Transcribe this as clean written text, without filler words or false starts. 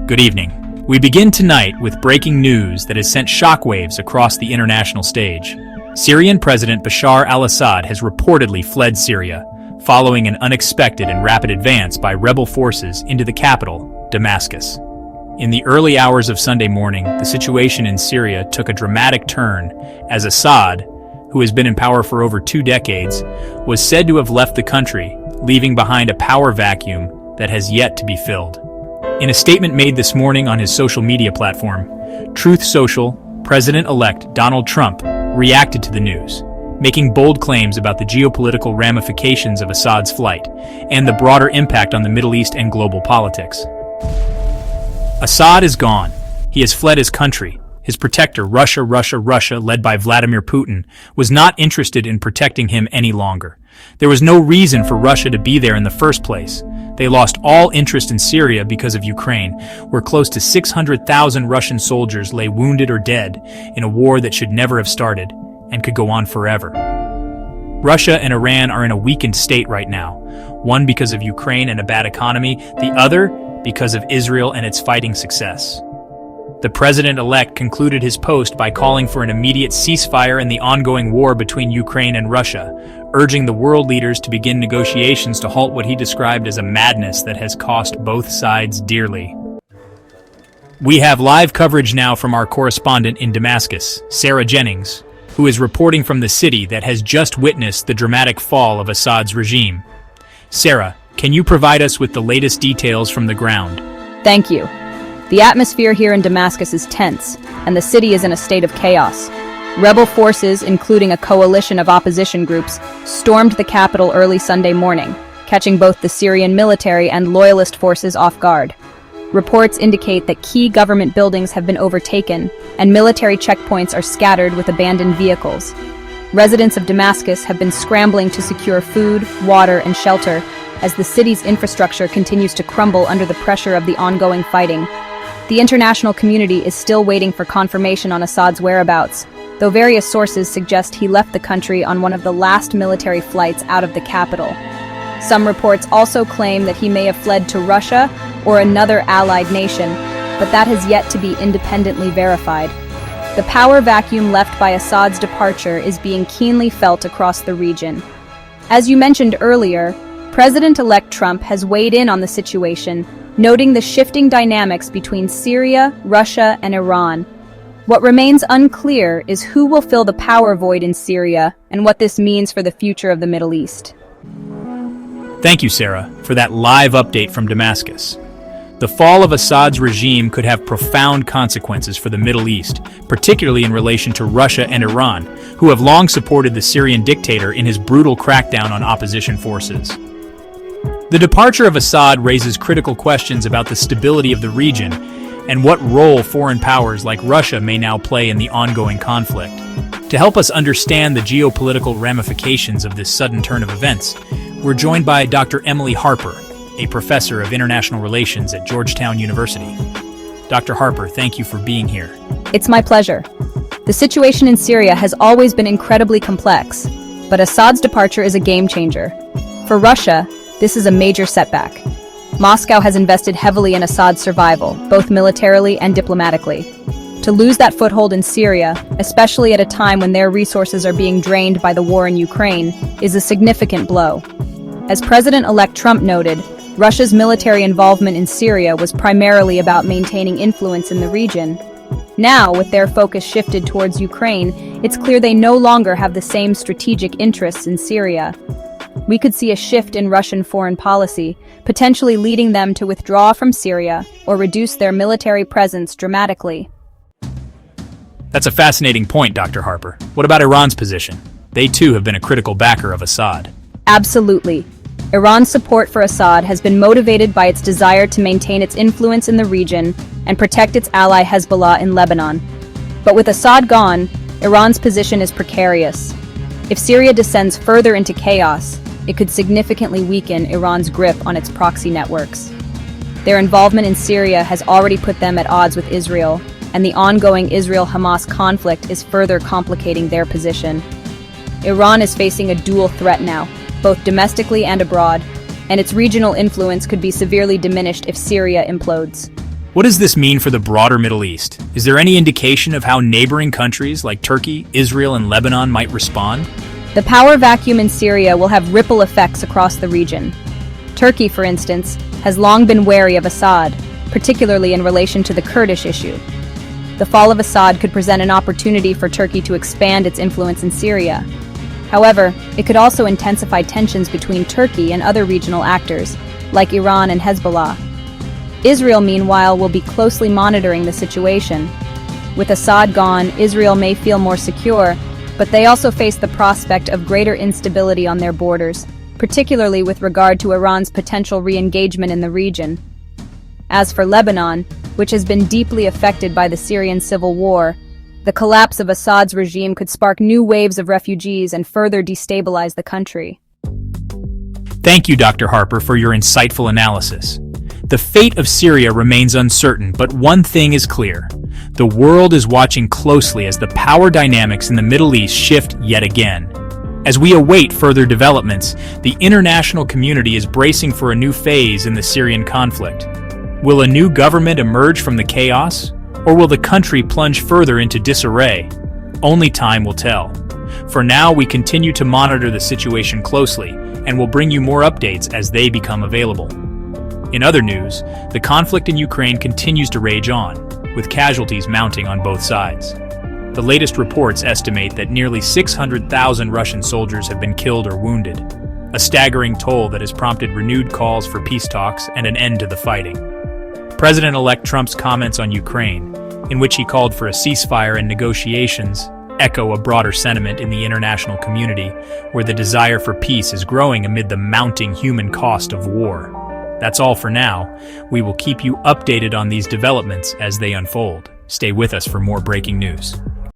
Good evening. We begin tonight with breaking news that has sent shockwaves across the international stage. Syrian President Bashar al-Assad has reportedly fled Syria, following an unexpected and rapid advance by rebel forces into the capital, Damascus. In the early hours of Sunday morning, the situation in Syria took a dramatic turn as Assad, who has been in power for over 2 decades, was said to have left the country, leaving behind a power vacuum that has yet to be filled. In a statement made this morning on his social media platform, Truth Social, President-elect Donald Trump reacted to the news, making bold claims about the geopolitical ramifications of Assad's flight and the broader impact on the Middle East and global politics. Assad is gone. He has fled his country. His protector, Russia, led by Vladimir Putin, was not interested in protecting him any longer. There was no reason for Russia to be there in the first place. They lost all interest in Syria because of Ukraine, where close to 600,000 Russian soldiers lay wounded or dead in a war that should never have started and could go on forever. Russia and Iran are in a weakened state right now, one because of Ukraine and a bad economy, the other because of Israel and its fighting success. The president-elect concluded his post by calling for an immediate ceasefire in the ongoing war between Ukraine and Russia, urging the world leaders to begin negotiations to halt what he described as a madness that has cost both sides dearly. We have live coverage now from our correspondent in Damascus, Sarah Jennings, who is reporting from the city that has just witnessed the dramatic fall of Assad's regime. Sarah, can you provide us with the latest details from the ground? Thank you. The atmosphere here in Damascus is tense, and the city is in a state of chaos. Rebel forces, including a coalition of opposition groups, stormed the capital early Sunday morning, catching both the Syrian military and loyalist forces off guard. Reports indicate that key government buildings have been overtaken, and military checkpoints are scattered with abandoned vehicles. Residents of Damascus have been scrambling to secure food, water, and shelter as the city's infrastructure continues to crumble under the pressure of the ongoing fighting. The international community is still waiting for confirmation on Assad's whereabouts, though various sources suggest he left the country on one of the last military flights out of the capital. Some reports also claim that he may have fled to Russia or another allied nation, but that has yet to be independently verified. The power vacuum left by Assad's departure is being keenly felt across the region. As you mentioned earlier, President-elect Trump has weighed in on the situation, noting the shifting dynamics between Syria, Russia, and Iran. What remains unclear is who will fill the power void in Syria and what this means for the future of the Middle East. Thank you, Sarah, for that live update from Damascus. The fall of Assad's regime could have profound consequences for the Middle East, particularly in relation to Russia and Iran, who have long supported the Syrian dictator in his brutal crackdown on opposition forces. The departure of Assad raises critical questions about the stability of the region and what role foreign powers like Russia may now play in the ongoing conflict. To help us understand the geopolitical ramifications of this sudden turn of events, we're joined by Dr. Emily Harper, a professor of international relations at Georgetown University. Dr. Harper, thank you for being here. It's my pleasure. The situation in Syria has always been incredibly complex, but Assad's departure is a game changer. For Russia, this is a major setback. Moscow has invested heavily in Assad's survival, both militarily and diplomatically. To lose that foothold in Syria, especially at a time when their resources are being drained by the war in Ukraine, is a significant blow. As President-elect Trump noted, Russia's military involvement in Syria was primarily about maintaining influence in the region. Now, with their focus shifted towards Ukraine, it's clear they no longer have the same strategic interests in Syria. We could see a shift in Russian foreign policy, potentially leading them to withdraw from Syria or reduce their military presence dramatically. That's a fascinating point, Dr. Harper. What about Iran's position? They too have been a critical backer of Assad. Absolutely. Iran's support for Assad has been motivated by its desire to maintain its influence in the region and protect its ally Hezbollah in Lebanon. But with Assad gone, Iran's position is precarious. If Syria descends further into chaos, it could significantly weaken Iran's grip on its proxy networks. Their involvement in Syria has already put them at odds with Israel, and the ongoing Israel-Hamas conflict is further complicating their position. Iran is facing a dual threat now, both domestically and abroad, and its regional influence could be severely diminished if Syria implodes. What does this mean for the broader Middle East? Is there any indication of how neighboring countries like Turkey, Israel, and Lebanon might respond? The power vacuum in Syria will have ripple effects across the region. Turkey, for instance, has long been wary of Assad, particularly in relation to the Kurdish issue. The fall of Assad could present an opportunity for Turkey to expand its influence in Syria. However, it could also intensify tensions between Turkey and other regional actors, like Iran and Hezbollah. Israel, meanwhile, will be closely monitoring the situation. With Assad gone, Israel may feel more secure, but they also face the prospect of greater instability on their borders, particularly with regard to Iran's potential re-engagement in the region. As for Lebanon, which has been deeply affected by the Syrian Civil War, the collapse of Assad's regime could spark new waves of refugees and further destabilize the country. Thank you, Dr. Harper, for your insightful analysis. The fate of Syria remains uncertain, but one thing is clear. The world is watching closely as the power dynamics in the Middle East shift yet again. As we await further developments, the international community is bracing for a new phase in the Syrian conflict. Will a new government emerge from the chaos, or will the country plunge further into disarray? Only time will tell. For now, we continue to monitor the situation closely, and will bring you more updates as they become available. In other news, the conflict in Ukraine continues to rage on, with casualties mounting on both sides. The latest reports estimate that nearly 600,000 Russian soldiers have been killed or wounded, a staggering toll that has prompted renewed calls for peace talks and an end to the fighting. President-elect Trump's comments on Ukraine, in which he called for a ceasefire and negotiations, echo a broader sentiment in the international community, where the desire for peace is growing amid the mounting human cost of war. That's all for now. We will keep you updated on these developments as they unfold. Stay with us for more breaking news.